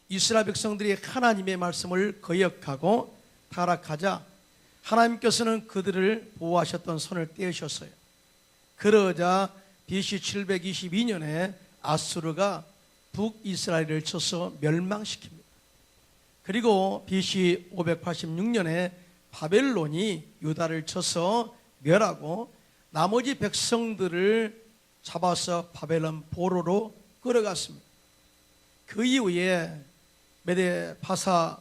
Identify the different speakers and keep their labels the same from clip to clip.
Speaker 1: 이스라엘 백성들이 하나님의 말씀을 거역하고 타락하자 하나님께서는 그들을 보호하셨던 손을 떼으셨어요. 그러자 BC 722년에 아수르가 북이스라엘을 쳐서 멸망시킵니다. 그리고 BC 586년에 바벨론이 유다를 쳐서 멸하고 나머지 백성들을 잡아서 바벨론 포로로 끌어갔습니다. 그 이후에 메데 파사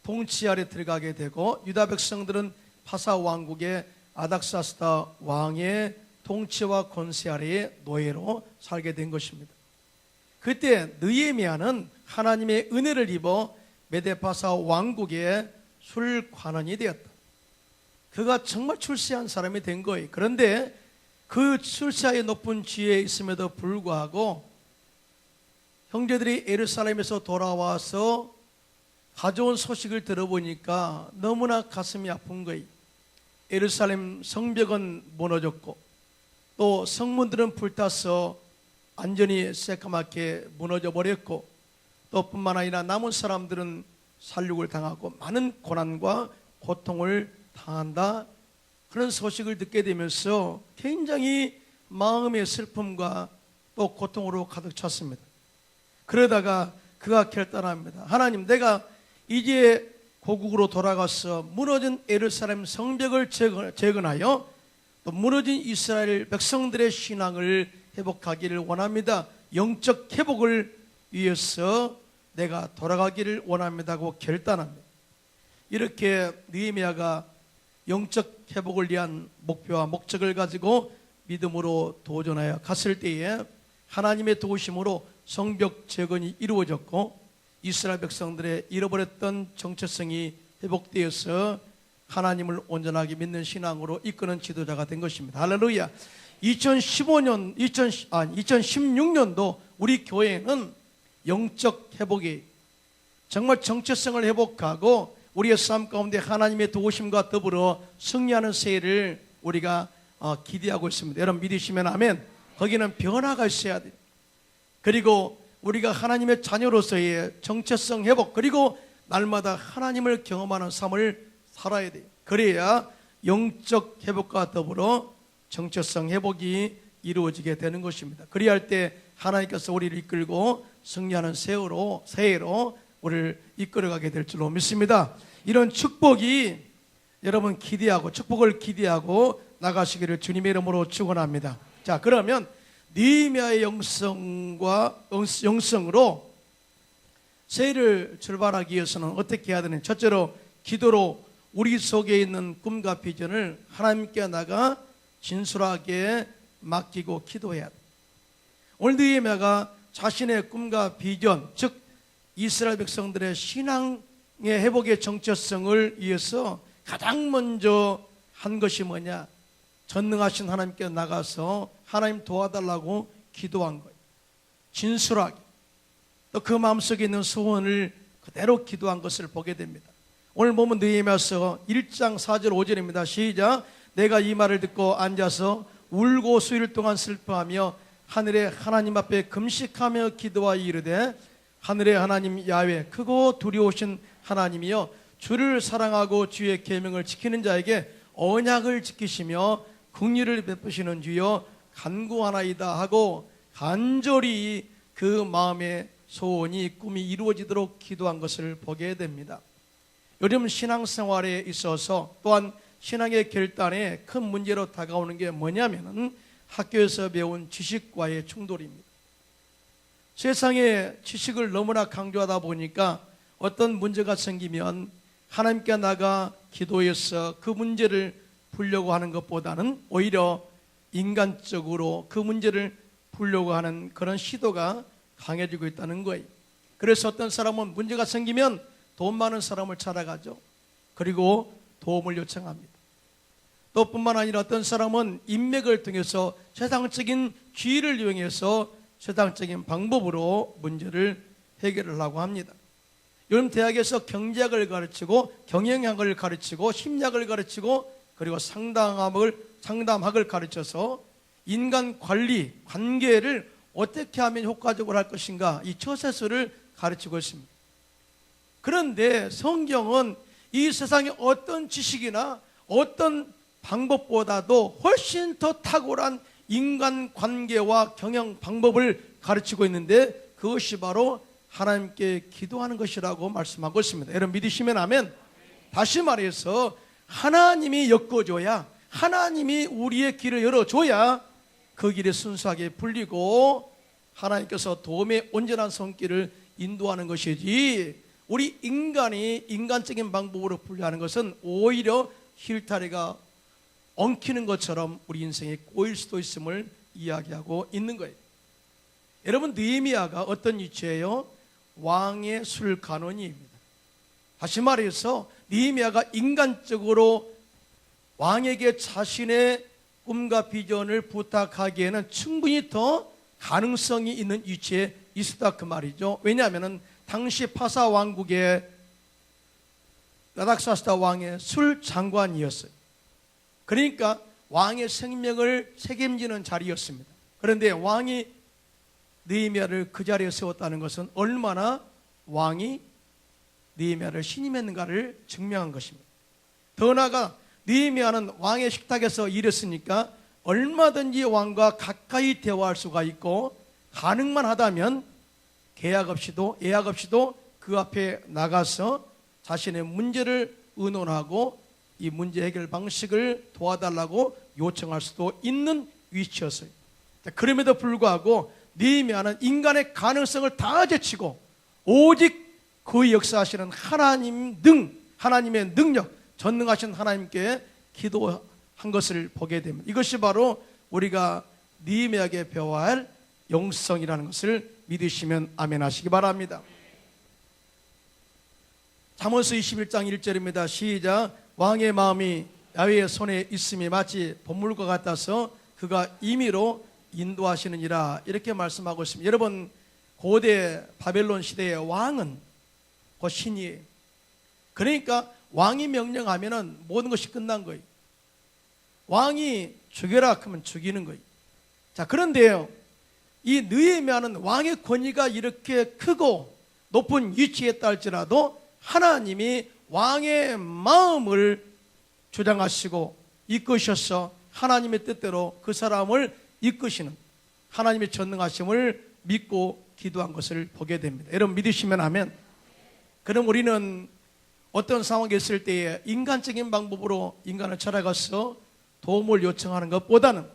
Speaker 1: 통치 아래 들어가게 되고 유다 백성들은 파사 왕국의 아닥사스다 왕의 통치와 권세 아래의 노예로 살게 된 것입니다. 그때 느헤미야는 하나님의 은혜를 입어 메데파사 왕국의 술관원이 되었다. 그가 정말 출세한 사람이 된 거예요. 그런데 그 출세의 높은 지위에 있음에도 불구하고 형제들이 예루살렘에서 돌아와서 가져온 소식을 들어보니까 너무나 가슴이 아픈 거예요. 예루살렘 성벽은 무너졌고 또 성문들은 불타서 완전히 새까맣게 무너져 버렸고 또 뿐만 아니라 남은 사람들은 살육을 당하고 많은 고난과 고통을 당한다, 그런 소식을 듣게 되면서 굉장히 마음의 슬픔과 또 고통으로 가득 찼습니다. 그러다가 그가 결단합니다. 하나님, 내가 이제 고국으로 돌아가서 무너진 예루살렘 성벽을 재건하여 또 무너진 이스라엘 백성들의 신앙을 회복하기를 원합니다. 영적 회복을 위해서 내가 돌아가기를 원합니다고 결단합니다. 이렇게 느헤미야가 영적 회복을 위한 목표와 목적을 가지고 믿음으로 도전하여 갔을 때에 하나님의 도우심으로 성벽 재건이 이루어졌고 이스라엘 백성들의 잃어버렸던 정체성이 회복되어서 하나님을 온전하게 믿는 신앙으로 이끄는 지도자가 된 것입니다. 할렐루야. 2016년도 우리 교회는 영적 회복이 정말 정체성을 회복하고 우리의 삶 가운데 하나님의 도우심과 더불어 승리하는 새해를 우리가 기대하고 있습니다. 여러분 믿으시면 아멘. 거기는 변화가 있어야 돼요. 그리고 우리가 하나님의 자녀로서의 정체성 회복, 그리고 날마다 하나님을 경험하는 삶을 살아야 돼요. 그래야 영적 회복과 더불어 정체성 회복이 이루어지게 되는 것입니다. 그리할 때 하나님께서 우리를 이끌고 승리하는 새해로 우리를 이끌어가게 될 줄로 믿습니다. 이런 축복이 여러분 기대하고 축복을 기대하고 나가시기를 주님의 이름으로 축원합니다. 자, 그러면 느헤미야의 영성으로 새해를 출발하기 위해서는 어떻게 해야 되는? 첫째로 기도로 우리 속에 있는 꿈과 비전을 하나님께 나가 진솔하게 맡기고 기도해야 돼. 오늘 느헤미야가 자신의 꿈과 비전, 즉 이스라엘 백성들의 신앙의 회복의 정체성을 위해서 가장 먼저 한 것이 뭐냐? 전능하신 하나님께 나가서 하나님 도와달라고 기도한 거예요. 진솔하게. 또 그 마음속에 있는 소원을 그대로 기도한 것을 보게 됩니다. 오늘 보면 느헤미야서 1장 4절 5절입니다. 시작. 내가 이 말을 듣고 앉아서 울고 수일 동안 슬퍼하며 하늘의 하나님 앞에 금식하며 기도하여 이르되 하늘의 하나님 야훼 크고 두려우신 하나님이여 주를 사랑하고 주의 계명을 지키는 자에게 언약을 지키시며 긍휼을 베푸시는 주여 간구하나이다 하고 간절히 그 마음의 소원이 꿈이 이루어지도록 기도한 것을 보게 됩니다. 요즘 신앙생활에 있어서 또한 신앙의 결단에 큰 문제로 다가오는 게 뭐냐면은 학교에서 배운 지식과의 충돌입니다. 세상에 지식을 너무나 강조하다 보니까 어떤 문제가 생기면 하나님께 나가 기도해서 그 문제를 풀려고 하는 것보다는 오히려 인간적으로 그 문제를 풀려고 하는 그런 시도가 강해지고 있다는 거예요. 그래서 어떤 사람은 문제가 생기면 돈 많은 사람을 찾아가죠. 그리고 도움을 요청합니다. 또 뿐만 아니라 어떤 사람은 인맥을 통해서 세상적인 지위를 이용해서 세상적인 방법으로 문제를 해결하려고 합니다. 요즘 대학에서 경제학을 가르치고 경영학을 가르치고 심리학을 가르치고 그리고 상담학을 가르쳐서 인간 관리, 관계를 어떻게 하면 효과적으로 할 것인가, 이 처세술을 가르치고 있습니다. 그런데 성경은 이 세상의 어떤 지식이나 어떤 방법보다도 훨씬 더 탁월한 인간관계와 경영 방법을 가르치고 있는데, 그것이 바로 하나님께 기도하는 것이라고 말씀하고 있습니다. 여러분 믿으시면 아멘. 다시 말해서 하나님이 엮어줘야, 하나님이 우리의 길을 열어줘야 그 길에 순수하게 풀리고 하나님께서 도움의 온전한 손길을 인도하는 것이지, 우리 인간이 인간적인 방법으로 풀려하는 것은 오히려 힐타리가 엉키는 것처럼 우리 인생에 꼬일 수도 있음을 이야기하고 있는 거예요. 여러분, 느헤미야가 어떤 위치예요? 왕의 술간원이입니다. 다시 말해서 느헤미야가 인간적으로 왕에게 자신의 꿈과 비전을 부탁하기에는 충분히 더 가능성이 있는 위치에 있었다 그 말이죠. 왜냐하면 당시 파사 왕국의 라닥사스다 왕의 술 장관이었어요. 그러니까 왕의 생명을 책임지는 자리였습니다. 그런데 왕이 느헤미야를 그 자리에 세웠다는 것은 얼마나 왕이 느헤미야를 신임했는가를 증명한 것입니다. 더 나아가 느헤미야는 왕의 식탁에서 일했으니까 얼마든지 왕과 가까이 대화할 수가 있고, 가능만 하다면 계약 없이도 예약 없이도 그 앞에 나가서 자신의 문제를 의논하고 이 문제 해결 방식을 도와달라고 요청할 수도 있는 위치였어요. 그럼에도 불구하고 느헤미야는 인간의 가능성을 다 제치고 오직 그 역사하시는 하나님의 능력, 전능하신 하나님께 기도한 것을 보게 됩니다. 이것이 바로 우리가 느헤미야에게 배워야 할 영성이라는 것을 믿으시면 아멘 하시기 바랍니다. 잠언서 21장 1절입니다. 시작. 왕의 마음이 야훼의 손에 있음이 마치 보물과 같아서 그가 임의로 인도하시느니라, 이렇게 말씀하고 있습니다. 여러분, 고대 바벨론 시대의 왕은 그 신이에요. 그러니까 왕이 명령하면 모든 것이 끝난 거예요. 왕이 죽여라 하면 죽이는 거예요. 자, 그런데요, 이 느헤미야는 왕의 권위가 이렇게 크고 높은 위치에 있다 할지라도 하나님이 왕의 마음을 주장하시고 이끄셔서 하나님의 뜻대로 그 사람을 이끄시는 하나님의 전능하심을 믿고 기도한 것을 보게 됩니다. 여러분 믿으시면 아멘. 그럼 우리는 어떤 상황에 있을 때에 인간적인 방법으로 인간을 찾아가서 도움을 요청하는 것보다는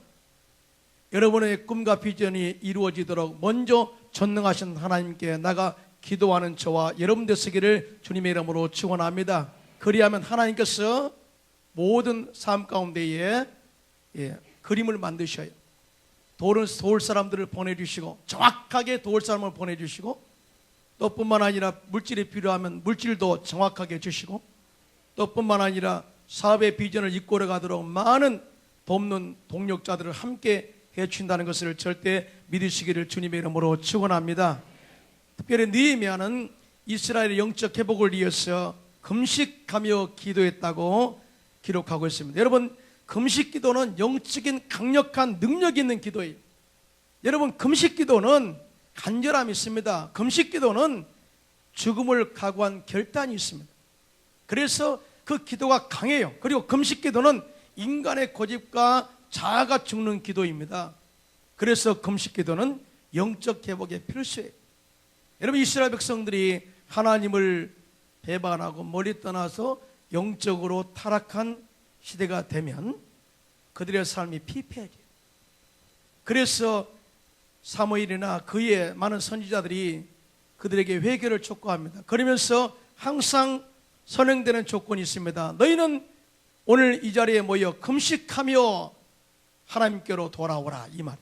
Speaker 1: 여러분의 꿈과 비전이 이루어지도록 먼저 전능하신 하나님께 나가 기도하는 저와 여러분 되시기를 주님의 이름으로 축원합니다. 그리하면 하나님께서 모든 삶 가운데에 그림을 만드셔요. 도울 사람들을 보내주시고, 정확하게 도울 사람을 보내주시고, 또 뿐만 아니라 물질이 필요하면 물질도 정확하게 주시고, 또 뿐만 아니라 사업의 비전을 이끌어 가도록 많은 돕는 동력자들을 함께 해준다는 것을 절대 믿으시기를 주님의 이름으로 축원합니다. 특별히 느헤미야는 이스라엘의 영적 회복을 위해서 금식하며 기도했다고 기록하고 있습니다. 여러분, 금식 기도는 영적인 강력한 능력이 있는 기도예요. 여러분, 금식 기도는 간절함이 있습니다. 금식 기도는 죽음을 각오한 결단이 있습니다. 그래서 그 기도가 강해요. 그리고 금식 기도는 인간의 고집과 자아가 죽는 기도입니다. 그래서 금식 기도는 영적 회복에 필수예요. 여러분, 이스라엘 백성들이 하나님을 배반하고 멀리 떠나서 영적으로 타락한 시대가 되면 그들의 삶이 피폐해져요. 그래서 사무엘이나 그의 많은 선지자들이 그들에게 회개를 촉구합니다. 그러면서 항상 선행되는 조건이 있습니다. 너희는 오늘 이 자리에 모여 금식하며 하나님께로 돌아오라, 이 말.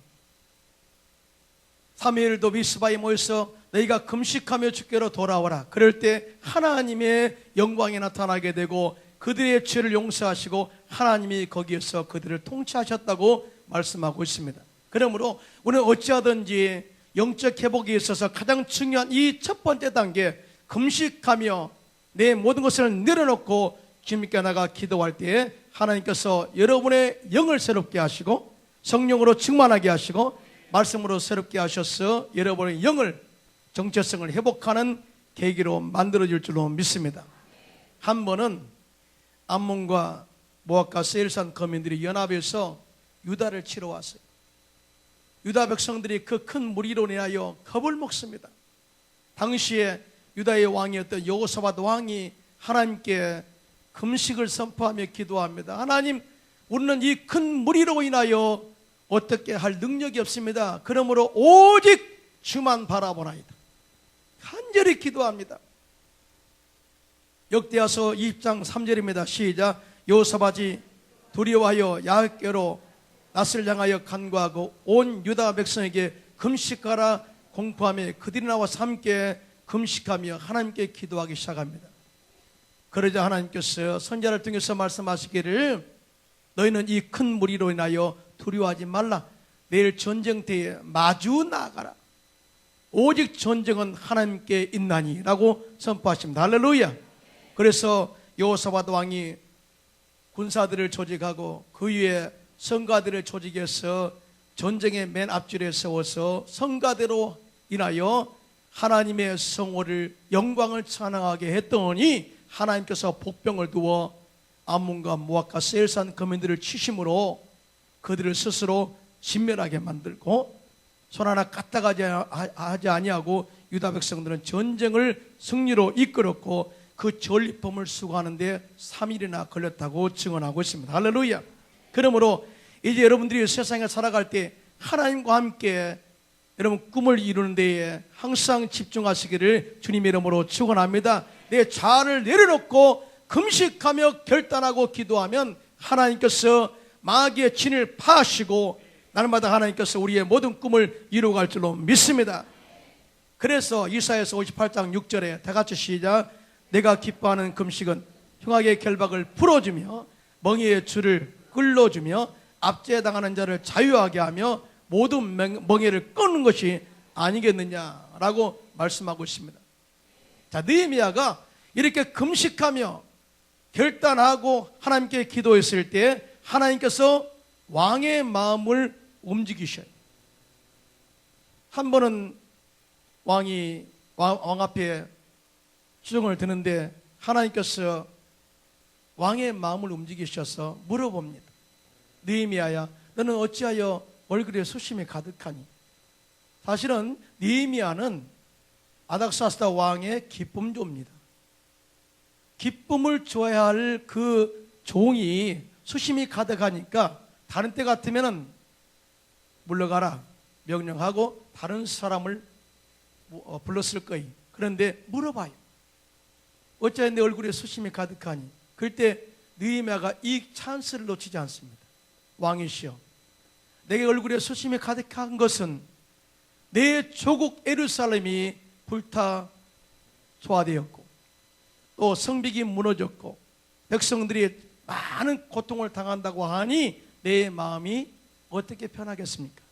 Speaker 1: 사무엘도 미스바에 모여서 너희가 금식하며 주께로 돌아오라. 그럴 때 하나님의 영광이 나타나게 되고 그들의 죄를 용서하시고 하나님이 거기에서 그들을 통치하셨다고 말씀하고 있습니다. 그러므로 우리는 어찌하든지 영적 회복에 있어서 가장 중요한 이 첫 번째 단계, 금식하며 내 모든 것을 내려놓고 주님께 나가 기도할 때에 하나님께서 여러분의 영을 새롭게 하시고 성령으로 충만하게 하시고 말씀으로 새롭게 하셔서 여러분의 영을, 정체성을 회복하는 계기로 만들어질 줄로 믿습니다. 한 번은 암몬과 모압과 세일산 거민들이 연합해서 유다를 치러 왔어요. 유다 백성들이 그 큰 무리로 인하여 겁을 먹습니다. 당시에 유다의 왕이었던 여호사밧 왕이 하나님께 금식을 선포하며 기도합니다. 하나님, 우리는 이 큰 무리로 인하여 어떻게 할 능력이 없습니다. 그러므로 오직 주만 바라보나이다. 간절히 기도합니다. 역대하서 20장 3절입니다. 시작. 여호사밧이 두려워하여 야훼께로 낯을 향하여 간구하고 온 유다 백성에게 금식하라 공포하며 그들이 나와서 함께 금식하며 하나님께 기도하기 시작합니다. 그러자 하나님께서 선지자를 통해서 말씀하시기를 너희는 이 큰 무리로 인하여 두려워하지 말라. 내일 전쟁터에 마주 나가라. 오직 전쟁은 하나님께 있나니 라고 선포하십니다. 할렐루야. 그래서 여호사밧 왕이 군사들을 조직하고 그 위에 성가들을 조직해서 전쟁의 맨 앞줄에 세워서 성가대로 인하여 하나님의 성호를 영광을 찬양하게 했더니 하나님께서 복병을 두어 암몬과 모압과 세일산 거민들을 치심으로 그들을 스스로 진멸하게 만들고 손 하나 까딱하지 하지 아니하고 유다 백성들은 전쟁을 승리로 이끌었고 그 전리품을 수거하는데 3일이나 걸렸다고 증언하고 있습니다. 할렐루야. 그러므로 이제 여러분들이 세상에 살아갈 때 하나님과 함께 여러분 꿈을 이루는 데에 항상 집중하시기를 주님의 이름으로 축원합니다. 내 자아를 내려놓고 금식하며 결단하고 기도하면 하나님께서 마귀의 진을 파하시고 날마다 하나님께서 우리의 모든 꿈을 이루어갈 줄로 믿습니다. 그래서 이사야서 58장 6절에 다 같이 시작. 내가 기뻐하는 금식은 흉악의 결박을 풀어주며 멍에의 줄을 끌어주며 압제당하는 자를 자유하게 하며 모든 멍에를 끄는 것이 아니겠느냐라고 말씀하고 있습니다. 자, 느헤미야가 이렇게 금식하며 결단하고 하나님께 기도했을 때 하나님께서 왕의 마음을 움직이셔요. 한 번은 왕이 왕 앞에 수정을 드는데 하나님께서 왕의 마음을 움직이셔서 물어봅니다. 느헤미야야, 너는 어찌하여 얼굴에 수심이 가득하니? 사실은 느헤미야는 아닥사스다 왕의 기쁨조입니다. 기쁨을 줘야 할 그 종이 수심이 가득하니까 다른 때 같으면은 물러가라 명령하고 다른 사람을 불렀을 거예요. 그런데 물어봐요. 어찌하여 내 얼굴에 수심이 가득하니? 그때 느헤미야가 이 찬스를 놓치지 않습니다. 왕이시여, 내 얼굴에 수심이 가득한 것은 내 조국 예루살렘이 불타 소화되었고 또 성벽이 무너졌고 백성들이 많은 고통을 당한다고 하니 내 마음이 어떻게 편하겠습니까?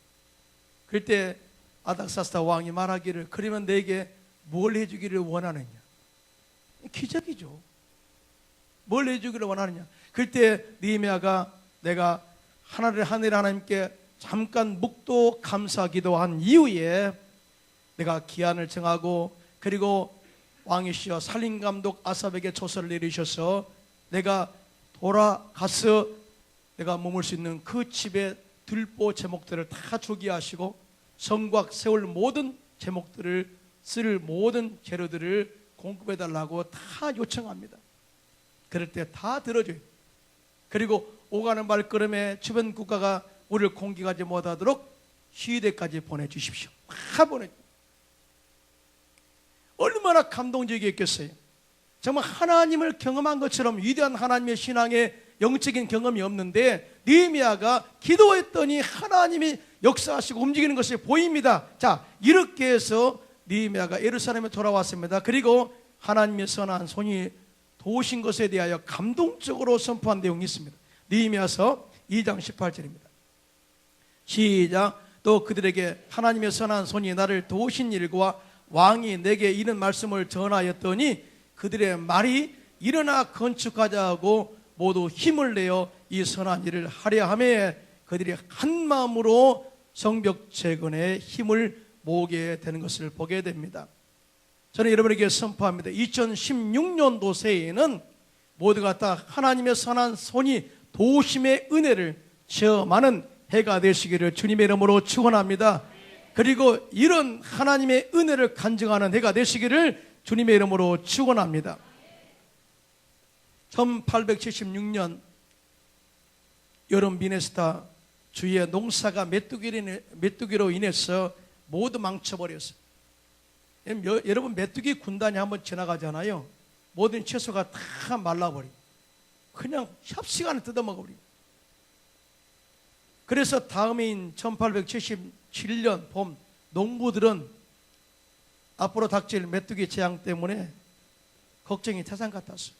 Speaker 1: 그때 아닥사스다 왕이 말하기를 그러면 내게 뭘 해주기를 원하느냐? 기적이죠. 뭘 해주기를 원하느냐? 그때 느헤미야가 내가 하늘 하나님께 잠깐 묵도 감사 기도한 이후에 내가 기한을 정하고 그리고 왕이시여 살림감독 아삽에게 조서를 내리셔서 내가 돌아가서 내가 머물 수 있는 그 집의 들보 제목들을 다 조기하시고 성곽 세울 모든 제목들을 쓸 모든 재료들을 공급해달라고 다 요청합니다. 그럴 때 다 들어줘요. 그리고 오가는 발걸음에 주변 국가가 우리를 공격하지 못하도록 시위대까지 보내주십시오. 다 보내줘요. 얼마나 감동적이었겠어요. 정말 하나님을 경험한 것처럼 위대한 하나님의 신앙에 영적인 경험이 없는데 느헤미야가 기도했더니 하나님이 역사하시고 움직이는 것이 보입니다. 자, 이렇게 해서 느헤미야가 예루살렘에 돌아왔습니다. 그리고 하나님의 선한 손이 도우신 것에 대하여 감동적으로 선포한 내용이 있습니다. 느헤미야서 2장 18절입니다. 시작. 또 그들에게 하나님의 선한 손이 나를 도우신 일과 왕이 내게 이런 말씀을 전하였더니 그들의 말이 일어나 건축하자 하고 모두 힘을 내어 이 선한 일을 하려 하매 그들이 한 마음으로 성벽 재건에 힘을 모으게 되는 것을 보게 됩니다. 저는 여러분에게 선포합니다. 2016년도 새해에는 모두가 다 하나님의 선한 손이 도심의 은혜를 체험하는 해가 되시기를 주님의 이름으로 축원합니다. 그리고 이런 하나님의 은혜를 간증하는 해가 되시기를 주님의 이름으로 축원합니다. 1876년 여름 미네소타 주의 농사가 메뚜기로 인해서 모두 망쳐버렸어요. 여러분, 메뚜기 군단이 한번 지나가잖아요. 모든 채소가 다 말라버리고 그냥 삽시간에 뜯어먹어버리고. 그래서 다음해인 1877년 봄, 농부들은 앞으로 닥칠 메뚜기 재앙 때문에 걱정이 태산 같았어요.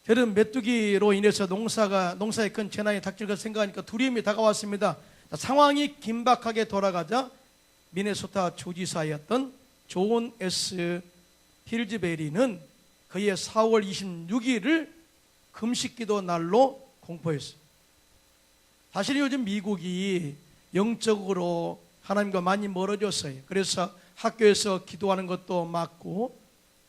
Speaker 1: 저는 메뚜기로 인해서 농사에 큰 재난이 닥칠 것 생각하니까 두려움이 다가왔습니다. 상황이 긴박하게 돌아가자 미네소타 주지사였던 존 S. 힐즈베리는 그의 4월 26일을 금식기도 날로 공포했어요. 사실 요즘 미국이 영적으로 하나님과 많이 멀어졌어요. 그래서 학교에서 기도하는 것도 막고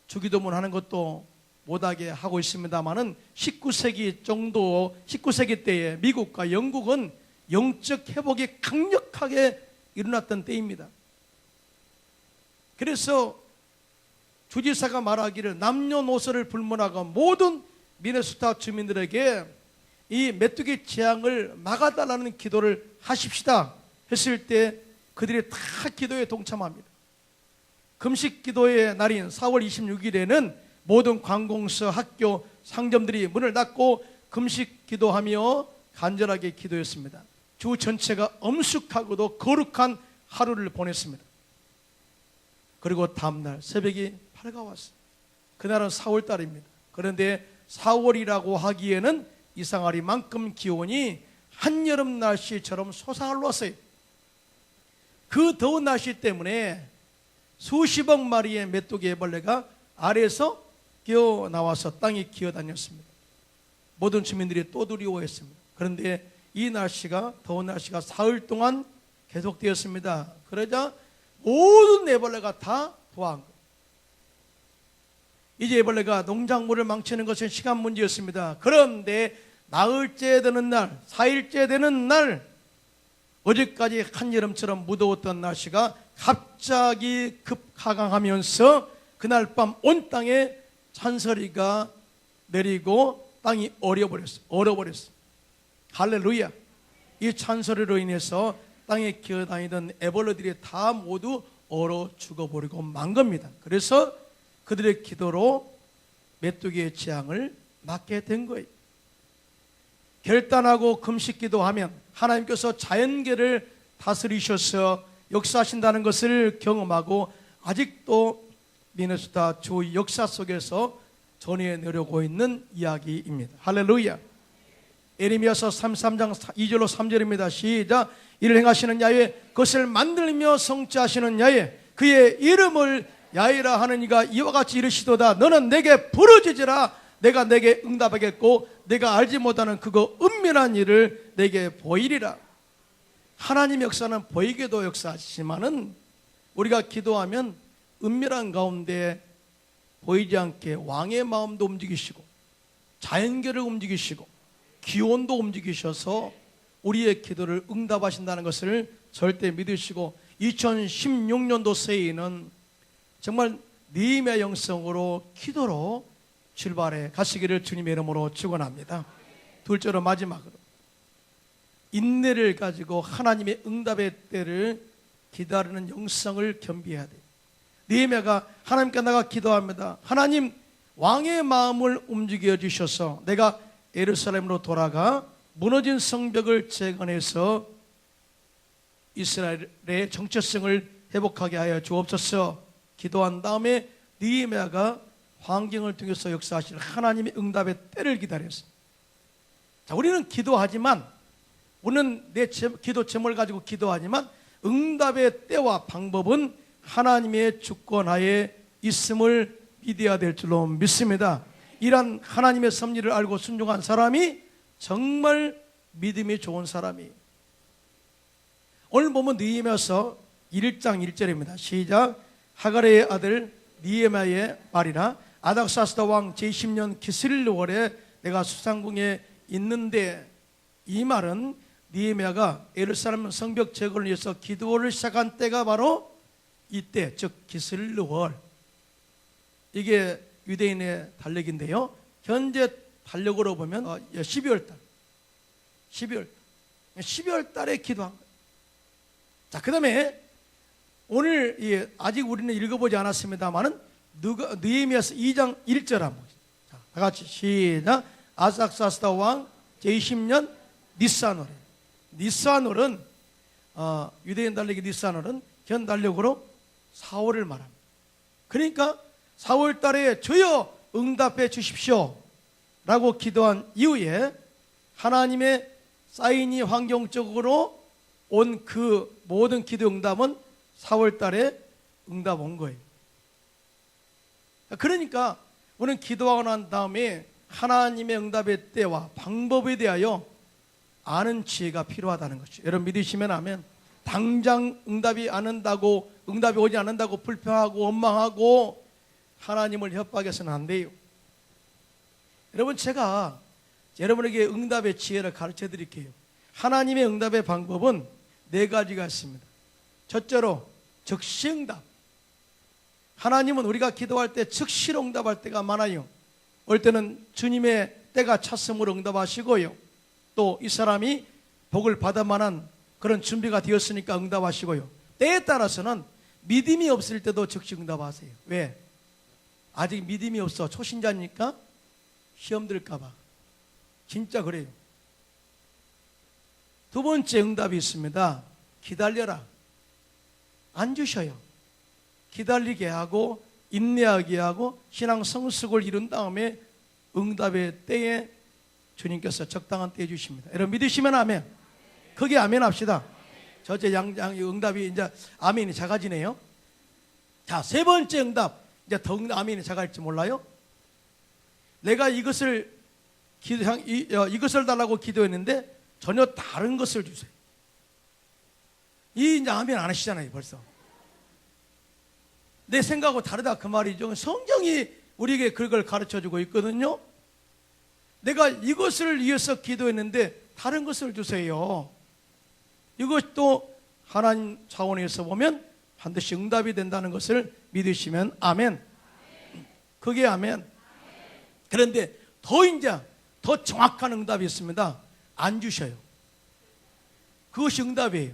Speaker 1: 주기도문 하는 것도 못하게 하고 있습니다만은 19세기 때에 미국과 영국은 영적 회복이 강력하게 일어났던 때입니다. 그래서 주지사가 말하기를 남녀노소를 불문하고 모든 미네소타 주민들에게 이 메뚜기 재앙을 막아달라는 기도를 하십시다 했을 때 그들이 다 기도에 동참합니다. 금식 기도의 날인 4월 26일에는 모든 관공서, 학교, 상점들이 문을 닫고 금식 기도하며 간절하게 기도했습니다. 주 전체가 엄숙하고도 거룩한 하루를 보냈습니다. 그리고 다음날 새벽이 밝아왔어요. 그날은 4월달입니다. 그런데 4월이라고 하기에는 이상하리만큼 기온이 한여름 날씨처럼 솟아올랐어요. 그 더운 날씨 때문에 수십억 마리의 메뚜기 애벌레가 아래에서 기어 나와서 땅에 기어다녔습니다. 모든 주민들이 또 두려워했습니다. 그런데 이 날씨가, 더운 날씨가 사흘 동안 계속되었습니다. 그러자 모든 애벌레가 다 부화한 거예요. 이제 애벌레가 농작물을 망치는 것은 시간 문제였습니다. 그런데 나흘째 되는 날, 4일째 되는 날, 어제까지 한여름처럼 무더웠던 날씨가 갑자기 급하강하면서 그날 밤 온 땅에 찬설이가 내리고 땅이 얼어버렸어. 할렐루야. 이 찬설이로 인해서 땅에 기어다니던 애벌레들이 다 모두 얼어 죽어버리고 만 겁니다. 그래서 그들의 기도로 메뚜기의 재앙을 막게 된 거예요. 결단하고 금식 기도하면 하나님께서 자연계를 다스리셔서 역사하신다는 것을 경험하고 아직도 미네소타 주 역사 속에서 전해내려고 있는 이야기입니다. 할렐루야. 에레미야서 33장 2절로 3절입니다. 시작. 이를 행하시는 야훼, 그것을 만들며 성취하시는 야훼, 그의 이름을 야훼라 하는 이가 이와 같이 이르시도다. 너는 내게 부르짖으라. 내가 내게 응답하겠고 내가 알지 못하는 그거 은밀한 일을 내게 보이리라. 하나님 역사는 보이게도 역사하시지만은 우리가 기도하면 은밀한 가운데 보이지 않게 왕의 마음도 움직이시고 자연계를 움직이시고 기온도 움직이셔서 우리의 기도를 응답하신다는 것을 절대 믿으시고 2016년도 새해에는 정말 느헤미야 영성으로 기도로 출발해 가시기를 주님의 이름으로 축원합니다. 둘째로 마지막으로 인내를 가지고 하나님의 응답의 때를 기다리는 영성을 겸비해야 돼요. 느헤미야가 하나님께 나가 기도합니다. 하나님, 왕의 마음을 움직여 주셔서 내가 예루살렘으로 돌아가 무너진 성벽을 재건해서 이스라엘의 정체성을 회복하게 하여 주옵소서. 기도한 다음에 느헤미야가 환경을 통해서 역사하실 하나님의 응답의 때를 기다렸습니다. 자, 우리는 기도하지만, 우리는 내 기도 제목을 가지고 기도하지만 응답의 때와 방법은 하나님의 주권하에 있음을 믿어야 될 줄로 믿습니다. 이런 하나님의 섭리를 알고 순종한 사람이 정말 믿음이 좋은 사람이에요. 오늘 보면 느헤미야서 1장 1절입니다. 시작. 하가레의 아들 니에마의 말이라. 아닥사스다 왕 제10년 기슬월에 내가 수상궁에 있는데, 이 말은 니에미야가 예루살렘 성벽 재건을 위해서 기도를 시작한 때가 바로 이때, 즉 기슬월. 이게 유대인의 달력인데요, 현재 달력으로 보면 12월 달, 12월 달에 기도한 거예요. 자, 그 다음에 오늘 아직 우리는 읽어보지 않았습니다만은 느헤미야서 2장 1절 한번, 자, 다 같이 시작. 아삭사스다 왕 제20년 니산월에. 니산월은 유대인 달력의 니산월은 현 달력으로 4월을 말합니다. 그러니까 4월 달에 주여 응답해 주십시오 라고 기도한 이후에 하나님의 사인이 환경적으로 온 그 모든 기도 응답은 4월 달에 응답 온 거예요. 그러니까 우리는 기도하고 난 다음에 하나님의 응답의 때와 방법에 대하여 아는 지혜가 필요하다는 것이죠. 여러분 믿으시면 아멘. 당장 응답이 오지 않는다고 불평하고 원망하고 하나님을 협박해서는 안 돼요. 여러분, 제가 여러분에게 응답의 지혜를 가르쳐 드릴게요. 하나님의 응답의 방법은 4가지가 있습니다. 첫째로 즉시 응답. 하나님은 우리가 기도할 때 즉시로 응답할 때가 많아요. 올 때는 주님의 때가 찼음으로 응답하시고요, 또 이 사람이 복을 받을 만한 그런 준비가 되었으니까 응답하시고요, 때에 따라서는 믿음이 없을 때도 즉시 응답하세요. 왜? 아직 믿음이 없어. 초신자니까 시험 들까 봐. 진짜 그래요. 두 번째 응답이 있습니다. 기다려라. 안 주셔요. 기다리게 하고 인내하게 하고 신앙 성숙을 이룬 다음에 응답의 때에 주님께서 적당한 때에 주십니다. 여러분 믿으시면 아멘. 거기에 아멘 합시다. 저제 응답이 이제 아멘이 작아지네요. 자, 세 번째 응답. 이제 더 아멘이 작아질지 몰라요. 내가 이것을 달라고 기도했는데 전혀 다른 것을 주세요. 이제 아멘 안 하시잖아요, 벌써. 내 생각하고 다르다 그 말이죠. 성경이 우리에게 그걸 가르쳐주고 있거든요. 내가 이것을 위해서 기도했는데 다른 것을 주세요. 이것도 하나님 차원에서 보면 반드시 응답이 된다는 것을 믿으시면 아멘. 그게 아멘. 그런데 더 정확한 응답이 있습니다. 안 주셔요. 그것이 응답이에요.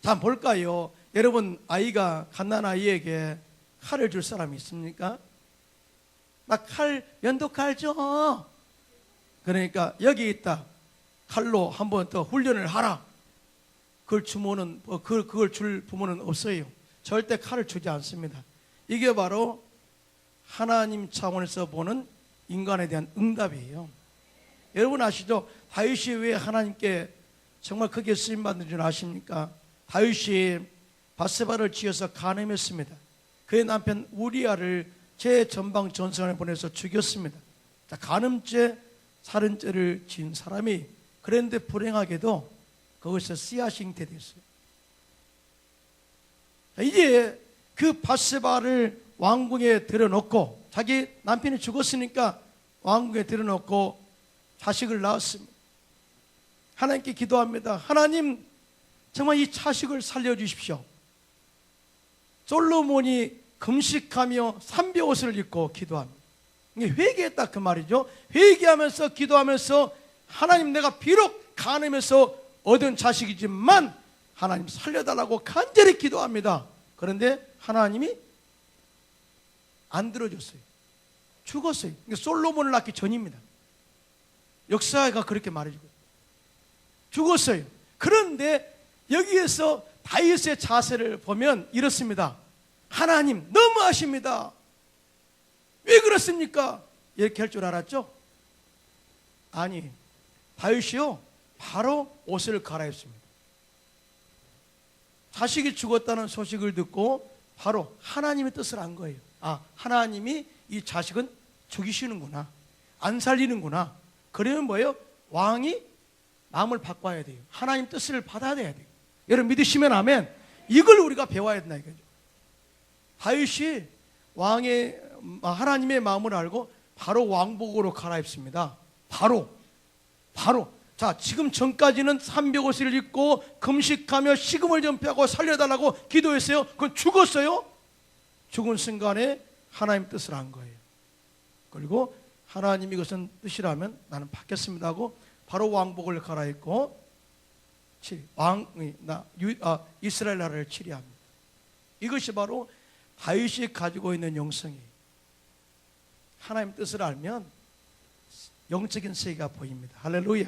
Speaker 1: 자, 볼까요? 여러분, 갓난 아이에게 칼을 줄 사람이 있습니까? 나 면도칼 줘. 그러니까 여기 있다. 칼로 한번 더 훈련을 하라. 그걸 줄 부모는 없어요. 절대 칼을 주지 않습니다. 이게 바로 하나님 차원에서 보는 인간에 대한 응답이에요. 여러분 아시죠? 다윗이 왜 하나님께 정말 크게 쓰임받는 줄 아십니까? 다윗이 밧세바를 지어서 간음했습니다. 그의 남편 우리아를 제전방 전선에 보내서 죽였습니다. 자, 간음죄, 살인죄를 지은 사람이 그런데 불행하게도 거기서 씨앗이 잉태됐어요. 이제 그 밧세바를 왕궁에 들여놓고, 자기 남편이 죽었으니까 왕궁에 들여놓고 자식을 낳았습니다. 하나님께 기도합니다. 하나님, 정말 이 자식을 살려주십시오. 솔로몬이 금식하며 삼배옷을 입고 기도합니다. 회개했다 그 말이죠. 회개하면서 기도하면서 하나님, 내가 비록 간음해서 얻은 자식이지만 하나님 살려달라고 간절히 기도합니다. 그런데 하나님이 안 들어줬어요. 죽었어요. 솔로몬을 낳기 전입니다. 역사가 그렇게 말해주고 죽었어요. 그런데 여기에서 다윗의 자세를 보면 이렇습니다. 하나님 너무하십니다. 왜 그렇습니까? 이렇게 할 줄 알았죠? 아니, 다윗이요 바로 옷을 갈아입습니다. 자식이 죽었다는 소식을 듣고 바로 하나님의 뜻을 안 거예요. 하나님이 이 자식은 죽이시는구나, 안 살리는구나. 그러면 뭐예요? 왕이 마음을 바꿔야 돼요. 하나님 뜻을 받아야 돼요. 여러분 믿으시면 아멘. 이걸 우리가 배워야 된다 이거죠. 다윗이 하나님의 마음을 알고 바로 왕복으로 갈아입습니다. 바로. 자, 지금 전까지는 300옷을 입고 금식하며 식음을 전폐하고 살려달라고 기도했어요. 그건 죽었어요. 죽은 순간에 하나님 뜻을 한 거예요. 그리고 하나님이 이것은 뜻이라면 나는 받겠습니다 하고 바로 왕복을 갈아입고 이스라엘 나라를 치리합니다. 이것이 바로 다윗이 가지고 있는 영성이에요. 하나님 뜻을 알면 영적인 세계가 보입니다. 할렐루야.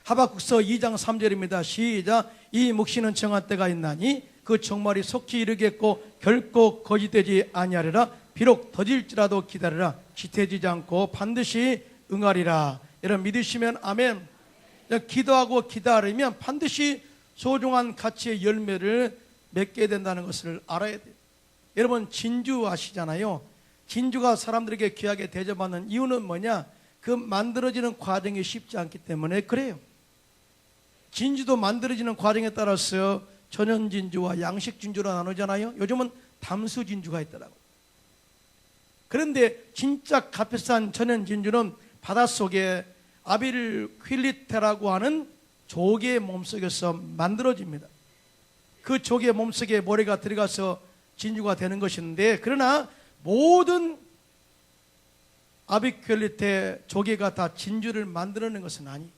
Speaker 1: 하박국서 2장 3절입니다. 시작. 이 묵시는 정한 때가 있나니 그 정말이 속히 이르겠고 결코 거짓되지 아니하리라. 비록 더딜지라도 기다리라. 지태지지 않고 반드시 응하리라. 여러분 믿으시면 아멘. 기도하고 기다리면 반드시 소중한 가치의 열매를 맺게 된다는 것을 알아야 돼요. 여러분 진주 아시잖아요. 진주가 사람들에게 귀하게 대접받는 이유는 뭐냐? 그 만들어지는 과정이 쉽지 않기 때문에 그래요. 진주도 만들어지는 과정에 따라서 천연 진주와 양식 진주로 나누잖아요. 요즘은 담수 진주가 있더라고요. 그런데 진짜 값비싼 천연 진주는 바닷속에 아빌퀼리테라고 하는 조개의 몸속에서 만들어집니다. 그 조개의 몸속에 모래가 들어가서 진주가 되는 것인데, 그러나 모든 아빌퀼리테 조개가 다 진주를 만들어내는 것은 아니에요.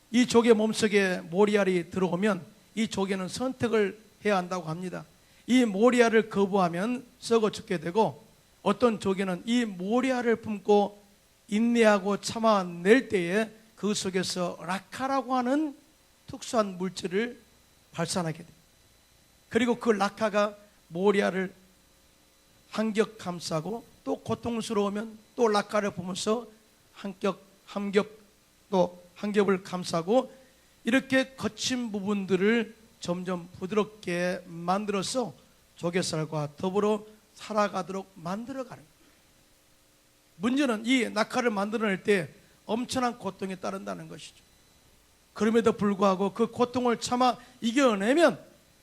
Speaker 1: 이 조개 몸속에 모리알이 들어오면 이 조개는 선택을 해야 한다고 합니다. 이 모리알을 거부하면 썩어 죽게 되고, 어떤 조개는 이 모리알을 품고 인내하고 참아낼 때에 그 속에서 라카라고 하는 특수한 물질을 발산하게 돼요. 그리고 그 라카가 모리알을 한겹 감싸고 또 고통스러우면 또 라카를 보면서 한 겹을 감싸고 이렇게 거친 부분들을 점점 부드럽게 만들어서 조개살과 더불어 살아가도록 만들어가는 거예요. 문제는 이 낙하를 만들어낼 때 엄청난 고통이 따른다는 것이죠. 그럼에도 불구하고 그 고통을 참아 이겨내면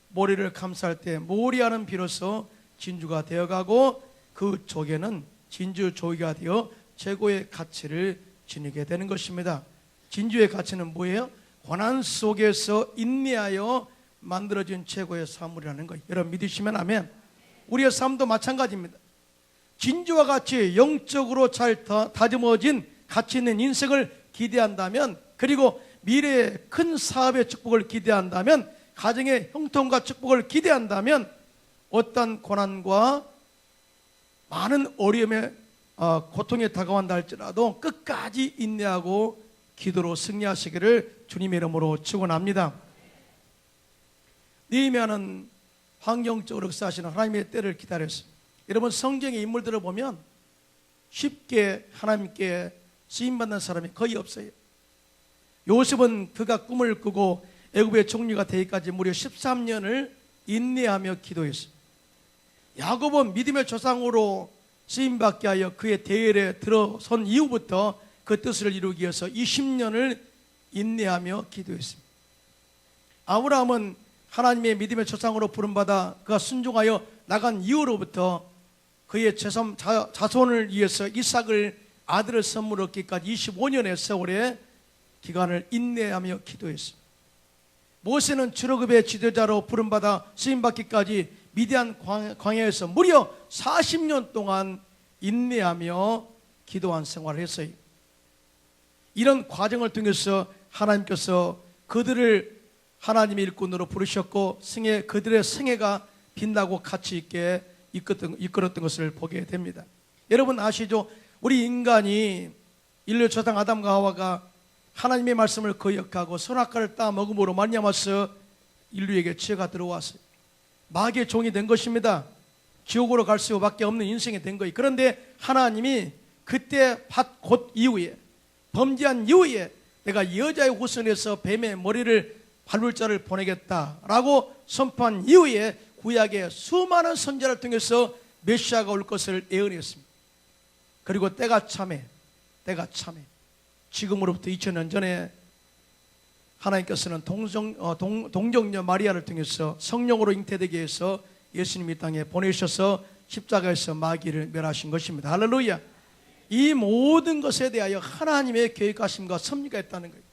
Speaker 1: 모리를 감쌀 때 모리알은 비로소 진주가 되어가고 그 조개는 진주 조개가 되어 최고의 가치를 지니게 되는 것입니다. 진주의 가치는 뭐예요? 고난 속에서 인내하여 만들어진 최고의 사물이라는 거예요. 여러분 믿으시면 아멘. 우리의 삶도 마찬가지입니다. 진주와 같이 영적으로 잘 다듬어진 가치 있는 인생을 기대한다면, 그리고 미래의 큰 사업의 축복을 기대한다면, 가정의 형통과 축복을 기대한다면, 어떤 고난과 많은 어려움에 고통에 다가온다 할지라도 끝까지 인내하고 기도로 승리하시기를 주님의 이름으로 축원합니다. 느헤미야는 환경적으로 역사하시는 하나님의 때를 기다렸습니다. 여러분 성경의 인물들을 보면 쉽게 하나님께 쓰임받는 사람이 거의 없어요. 요셉은 그가 꿈을 꾸고 애굽의 총리가 되기까지 무려 13년을 인내하며 기도했습니다. 야곱은 믿음의 조상으로 쓰임받게 하여 그의 대열에 들어선 이후부터 그 뜻을 이루기 위해서 20년을 인내하며 기도했습니다. 아브라함은 하나님의 믿음의 조상으로 부름받아 그가 순종하여 나간 이후로부터 그의 자손을 위해서 이삭을 아들을 선물 얻기까지 25년의 세월의 기간을 인내하며 기도했습니다. 모세는 출애굽의 지도자로 부름받아 쓰임받기까지 미디안 광야에서 무려 40년 동안 인내하며 기도한 생활을 했어요. 이런 과정을 통해서 하나님께서 그들을 하나님의 일꾼으로 부르셨고 그들의 생애가 빛나고 가치 있게 이끌었던 것을 보게 됩니다. 여러분 아시죠? 우리 인간이 인류 조상 아담과 하와가 하나님의 말씀을 거역하고 선악과를 따먹음으로 말미암아서 인류에게 죄가 들어왔어요. 마귀의 종이 된 것입니다. 지옥으로 갈 수밖에 없는 인생이 된 거예요. 그런데 하나님이 그때 곧 이후에 범죄한 이후에 내가 여자의 후손에서 뱀의 머리를 밟을 자를 보내겠다라고 선포한 이후에 구약의 수많은 선지자를 통해서 메시아가 올 것을 예언했습니다. 그리고 때가 참해 지금으로부터 2000년 전에 하나님께서는 동정녀 마리아를 통해서 성령으로 잉태되게 해서 예수님이 땅에 보내셔서 십자가에서 마귀를 멸하신 것입니다. 할렐루야. 이 모든 것에 대하여 하나님의 계획하심과 섭리가 있다는 거예요.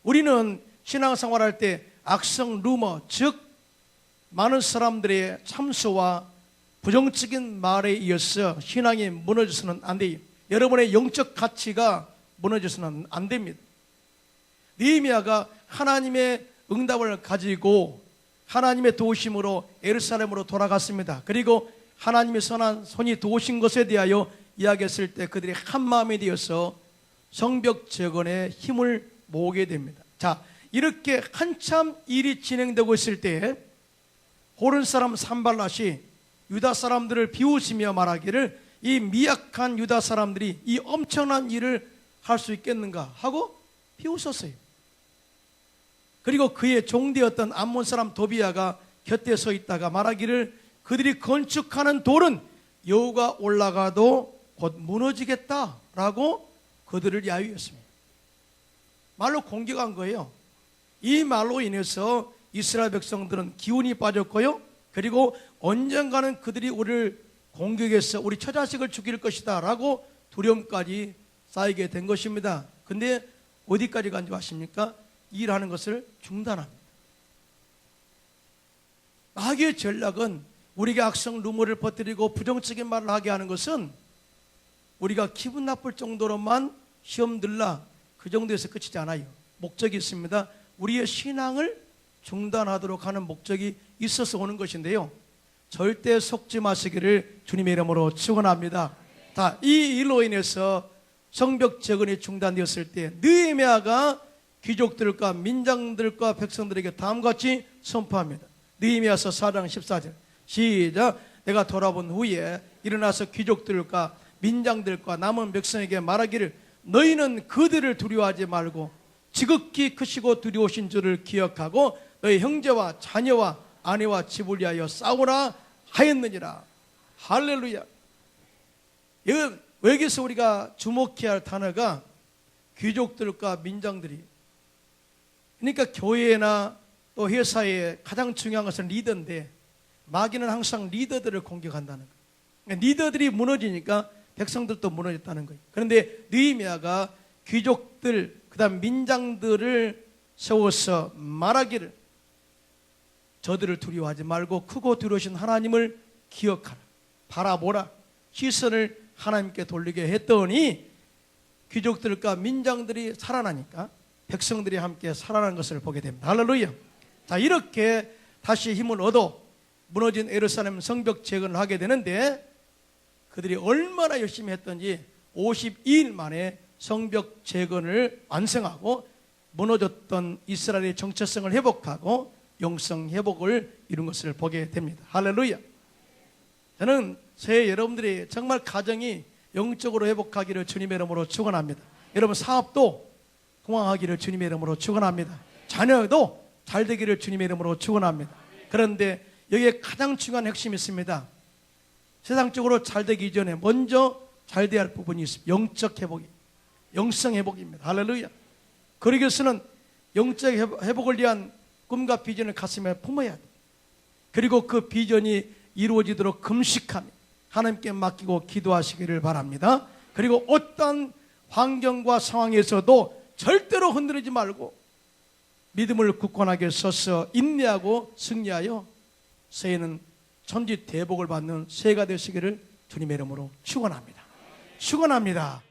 Speaker 1: 우리는 신앙생활할 때 악성 루머, 즉 많은 사람들의 참소와 부정적인 말에 이어서 신앙이 무너져서는 안 돼요. 여러분의 영적 가치가 무너져서는 안 됩니다. 느헤미야가 하나님의 응답을 가지고 하나님의 도우심으로 예루살렘으로 돌아갔습니다. 그리고 하나님의 선한 손이 도우신 것에 대하여 이야기했을 때 그들이 한 마음이 되어서 성벽 재건에 힘을 모으게 됩니다. 자, 이렇게 한참 일이 진행되고 있을 때 호른 사람 산발랏이 유다 사람들을 비웃으며 말하기를 이 미약한 유다 사람들이 이 엄청난 일을 할 수 있겠는가 하고 비웃었어요. 그리고 그의 종되었던 암몬 사람 도비야가 곁에 서 있다가 말하기를 그들이 건축하는 돌은 여호가 올라가도 곧 무너지겠다라고 그들을 야유했습니다. 말로 공격한 거예요. 이 말로 인해서 이스라엘 백성들은 기운이 빠졌고요. 그리고 언젠가는 그들이 우리를 공격해서 우리 처자식을 죽일 것이다 라고 두려움까지 쌓이게 된 것입니다. 근데 어디까지 간지 아십니까? 일하는 것을 중단합니다. 마귀의 전략은 우리가 악성 루머를 퍼뜨리고 부정적인 말을 하게 하는 것은 우리가 기분 나쁠 정도로만 시험 들라 그 정도에서 끝이지 않아요. 목적이 있습니다. 우리의 신앙을 중단하도록 하는 목적이 있어서 오는 것인데요, 절대 속지 마시기를 주님의 이름으로 축원합니다. 이 일로 인해서 성벽 재건이 중단되었을 때 느헤미야가 귀족들과 민장들과 백성들에게 다음과 같이 선포합니다. 느헤미야서 4장 14절 시작. 내가 돌아본 후에 일어나서 귀족들과 민장들과 남은 백성에게 말하기를 너희는 그들을 두려워하지 말고 지극히 크시고 두려우신 줄을 기억하고 너희 형제와 자녀와 아내와 집을 위하여 싸우라 하였느니라. 할렐루야. 여기서 우리가 주목해야 할 단어가 귀족들과 민장들이, 그러니까 교회나 또 회사의 가장 중요한 것은 리더인데 마귀는 항상 리더들을 공격한다는 거예요. 그러니까 리더들이 무너지니까 백성들도 무너졌다는 거예요. 그런데 느헤미야가 귀족들 그다음 민장들을 세워서 말하기를 저들을 두려워하지 말고 크고 두려우신 하나님을 기억하라, 바라보라, 시선을 하나님께 돌리게 했더니 귀족들과 민장들이 살아나니까 백성들이 함께 살아난 것을 보게 됩니다. 할렐루야. 자, 이렇게 다시 힘을 얻어 무너진 예루살렘 성벽 재건을 하게 되는데 그들이 얼마나 열심히 했던지 52일 만에 성벽 재건을 완성하고 무너졌던 이스라엘의 정체성을 회복하고 영성 회복을 이룬 것을 보게 됩니다. 할렐루야. 저는 새해 여러분들이 정말 가정이 영적으로 회복하기를 주님의 이름으로 축원합니다. 여러분 사업도 통황하기를 주님의 이름으로 축원합니다. 자녀도 잘 되기를 주님의 이름으로 축원합니다. 그런데 여기에 가장 중요한 핵심이 있습니다. 세상적으로 잘 되기 이전에 먼저 잘 돼야 할 부분이 있습니다. 영적 회복이, 영성 회복입니다. 할렐루야. 그러기 위해서는 영적 회복을 위한 꿈과 비전을 가슴에 품어야 돼. 그리고 그 비전이 이루어지도록 금식하며 하나님께 맡기고 기도하시기를 바랍니다. 그리고 어떤 환경과 상황에서도 절대로 흔들리지 말고 믿음을 굳건하게 서서 인내하고 승리하여 새해는 천지 대복을 받는 새해가 되시기를 주님의 이름으로 축원합니다. 축원합니다.